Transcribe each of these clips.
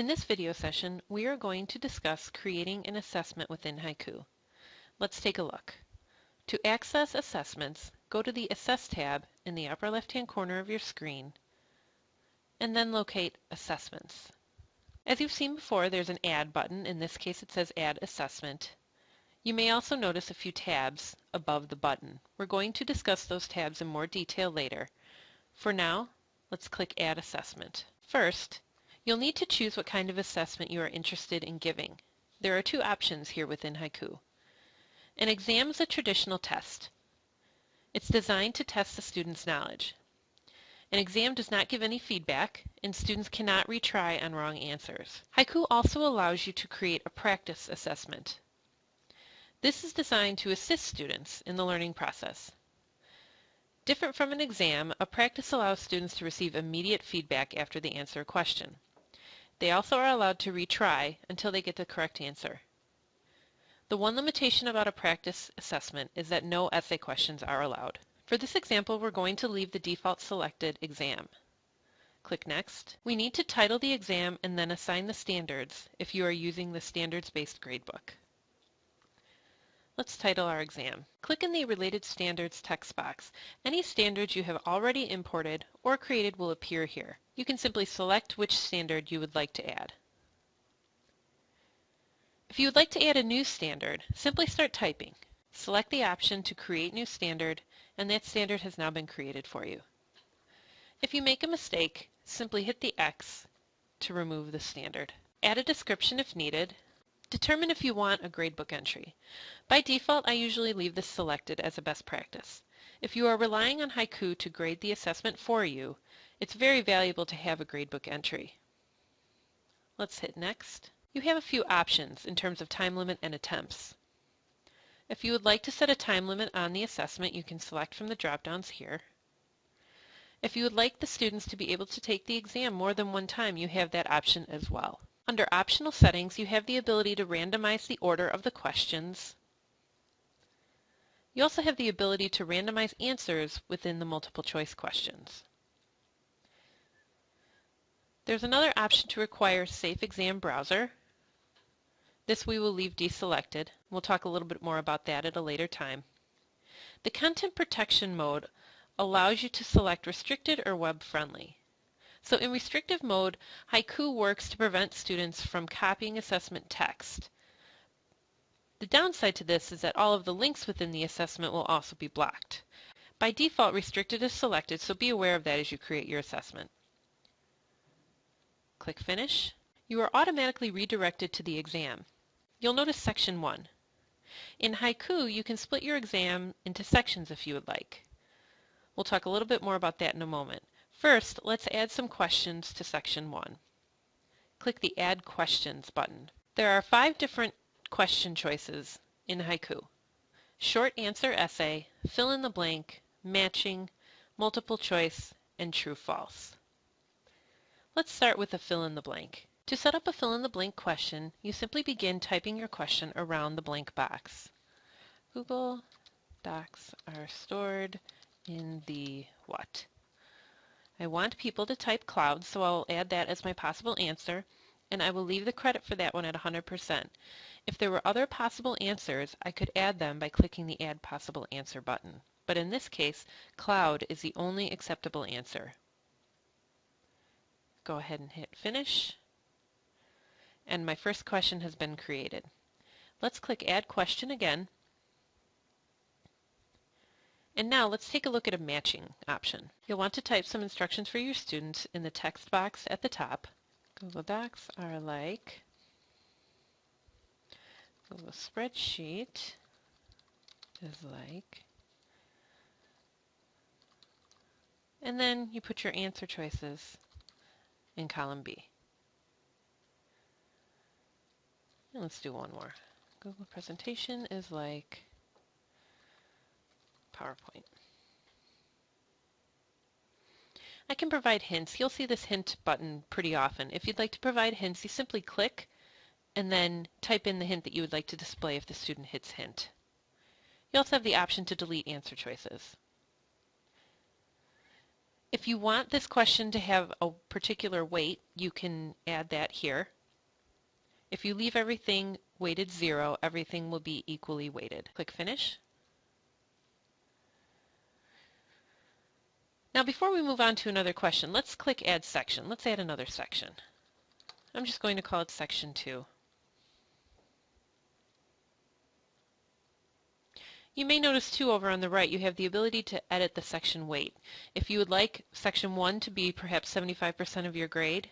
In this video session, we are going to discuss creating an assessment within Haiku. Let's take a look. To access assessments, go to the Assess tab in the upper left-hand corner of your screen, and then locate Assessments. As you've seen before, there's an Add button. In this case, it says Add Assessment. You may also notice a few tabs above the button. We're going to discuss those tabs in more detail later. For now, let's click Add Assessment. First, you'll need to choose what kind of assessment you are interested in giving. There are two options here within Haiku. An exam is a traditional test. It's designed to test the student's knowledge. An exam does not give any feedback, and students cannot retry on wrong answers. Haiku also allows you to create a practice assessment. This is designed to assist students in the learning process. Different from an exam, a practice allows students to receive immediate feedback after they answer a question. They also are allowed to retry until they get the correct answer. The one limitation about a practice assessment is that no essay questions are allowed. For this example, we're going to leave the default selected exam. Click Next. We need to title the exam and then assign the standards if you are using the standards-based gradebook. Let's title our exam. Click in the Related Standards text box. Any standards you have already imported or created will appear here. You can simply select which standard you would like to add. If you would like to add a new standard, simply start typing. Select the option to Create New Standard, and that standard has now been created for you. If you make a mistake, simply hit the X to remove the standard. Add a description if needed. Determine if you want a gradebook entry. By default, I usually leave this selected as a best practice. If you are relying on Haiku to grade the assessment for you, it's very valuable to have a gradebook entry. Let's hit Next. You have a few options in terms of time limit and attempts. If you would like to set a time limit on the assessment, you can select from the drop-downs here. If you would like the students to be able to take the exam more than one time, you have that option as well. Under Optional Settings, you have the ability to randomize the order of the questions. You also have the ability to randomize answers within the multiple choice questions. There's another option to require Safe Exam Browser. This we will leave deselected. We'll talk a little bit more about that at a later time. The Content Protection mode allows you to select Restricted or Web Friendly. So in restrictive mode, Haiku works to prevent students from copying assessment text. The downside to this is that all of the links within the assessment will also be blocked. By default, Restricted is selected, so be aware of that as you create your assessment. Click Finish. You are automatically redirected to the exam. You'll notice Section 1. In Haiku, you can split your exam into sections if you would like. We'll talk a little bit more about that in a moment. First, let's add some questions to Section 1. Click the Add Questions button. There are 5 different question choices in Haiku: short answer essay, fill in the blank, matching, multiple choice, and true-false. Let's start with a fill in the blank. To set up a fill in the blank question, you simply begin typing your question around the blank box. Google Docs are stored in the what? I want people to type clouds, so I'll add that as my possible answer, and I will leave the credit for that one at 100%. If there were other possible answers, I could add them by clicking the Add Possible Answer button. But in this case, cloud is the only acceptable answer. Go ahead and hit Finish, and my first question has been created. Let's click Add Question again. And now let's take a look at a matching option. You'll want to type some instructions for your students in the text box at the top. Google Docs are like Google Spreadsheet is like, and then you put your answer choices in column B. And let's do one more. Google Presentation is like PowerPoint. I can provide hints. You'll see this hint button pretty often. If you'd like to provide hints, you simply click and then type in the hint that you would like to display if the student hits hint. You also have the option to delete answer choices. If you want this question to have a particular weight, you can add that here. If you leave everything weighted 0, everything will be equally weighted. Click Finish. Now before we move on to another question, let's click Add Section. Let's add another section. I'm just going to call it Section 2. You may notice too over on the right you have the ability to edit the section weight. If you would like Section 1 to be perhaps 75% of your grade,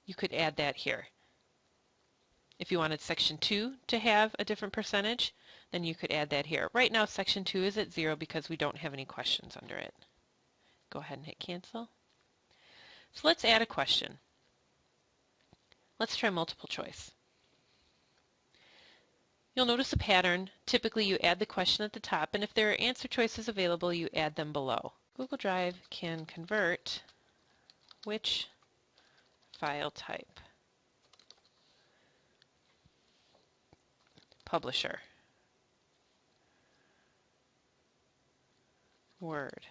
you could add that here. If you wanted Section 2 to have a different percentage, then you could add that here. Right now Section 2 is at 0 because we don't have any questions under it. Go ahead and hit Cancel. So let's add a question. Let's try multiple choice. You'll notice a pattern. Typically you add the question at the top, and if there are answer choices available, you add them below. Google Drive can convert which file type? Publisher. Word.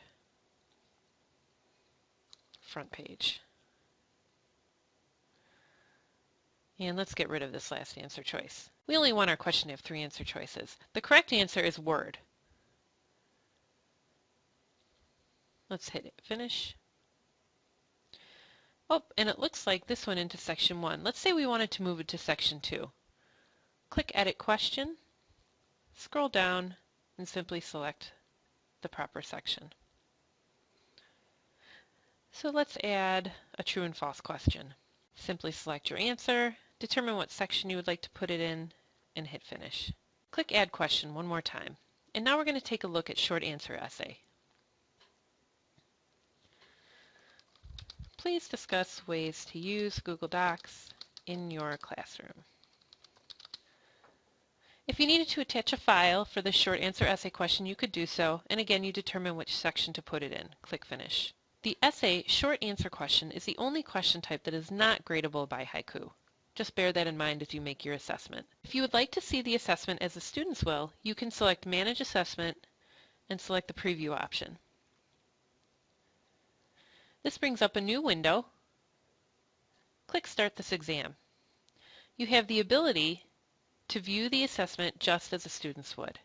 Front page. And let's get rid of this last answer choice. We only want our question to have 3 answer choices. The correct answer is Word. Let's hit Finish. Oh, and it looks like this went into Section 1. Let's say we wanted to move it to Section 2. Click Edit Question, scroll down, and simply select the proper section. So let's add a true and false question. Simply select your answer, determine what section you would like to put it in, and hit Finish. Click Add Question one more time. And now we're going to take a look at short answer essay. Please discuss ways to use Google Docs in your classroom. If you needed to attach a file for the short answer essay question, you could do so, and again you determine which section to put it in. Click Finish. The essay short answer question is the only question type that is not gradable by Haiku. Just bear that in mind as you make your assessment. If you would like to see the assessment as the students will, you can select Manage Assessment and select the Preview option. This brings up a new window. Click Start this exam. You have the ability to view the assessment just as the students would.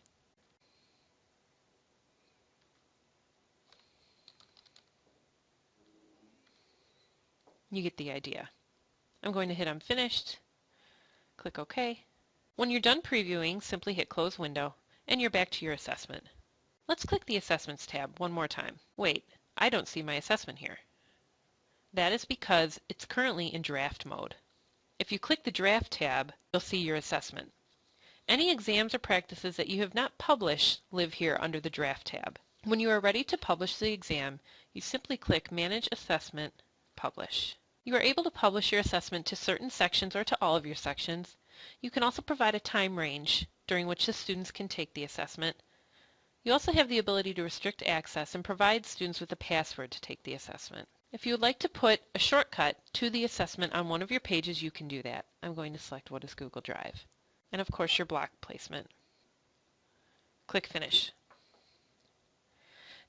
You get the idea. I'm going to hit I'm finished, click OK. When you're done previewing, simply hit Close Window, and you're back to your assessment. Let's click the Assessments tab one more time. Wait, I don't see my assessment here. That is because it's currently in draft mode. If you click the Draft tab, you'll see your assessment. Any exams or practices that you have not published live here under the Draft tab. When you are ready to publish the exam, you simply click Manage Assessment, Publish. You are able to publish your assessment to certain sections or to all of your sections. You can also provide a time range during which the students can take the assessment. You also have the ability to restrict access and provide students with a password to take the assessment. If you would like to put a shortcut to the assessment on one of your pages, you can do that. I'm going to select What is Google Drive? And of course your block placement. Click Finish.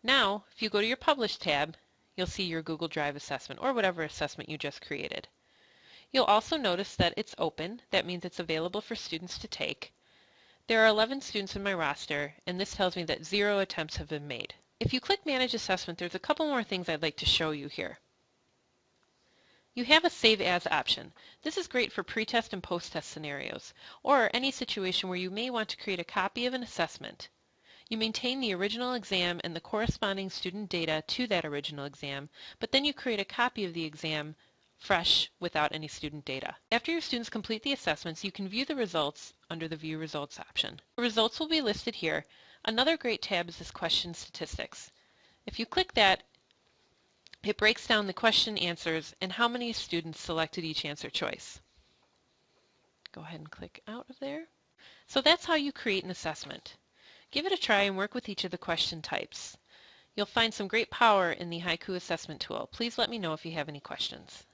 Now, if you go to your Publish tab, you'll see your Google Drive assessment or whatever assessment you just created. You'll also notice that it's open. That means it's available for students to take. There are 11 students in my roster, and this tells me that 0 attempts have been made. If you click Manage Assessment, there's a couple more things I'd like to show you here. You have a Save As option. This is great for pre-test and post-test scenarios, or any situation where you may want to create a copy of an assessment. You maintain the original exam and the corresponding student data to that original exam, but then you create a copy of the exam fresh without any student data. After your students complete the assessments, you can view the results under the View Results option. The results will be listed here. Another great tab is this Question Statistics. If you click that, it breaks down the question answers and how many students selected each answer choice. Go ahead and click out of there. So that's how you create an assessment. Give it a try and work with each of the question types. You'll find some great power in the Haiku assessment tool. Please let me know if you have any questions.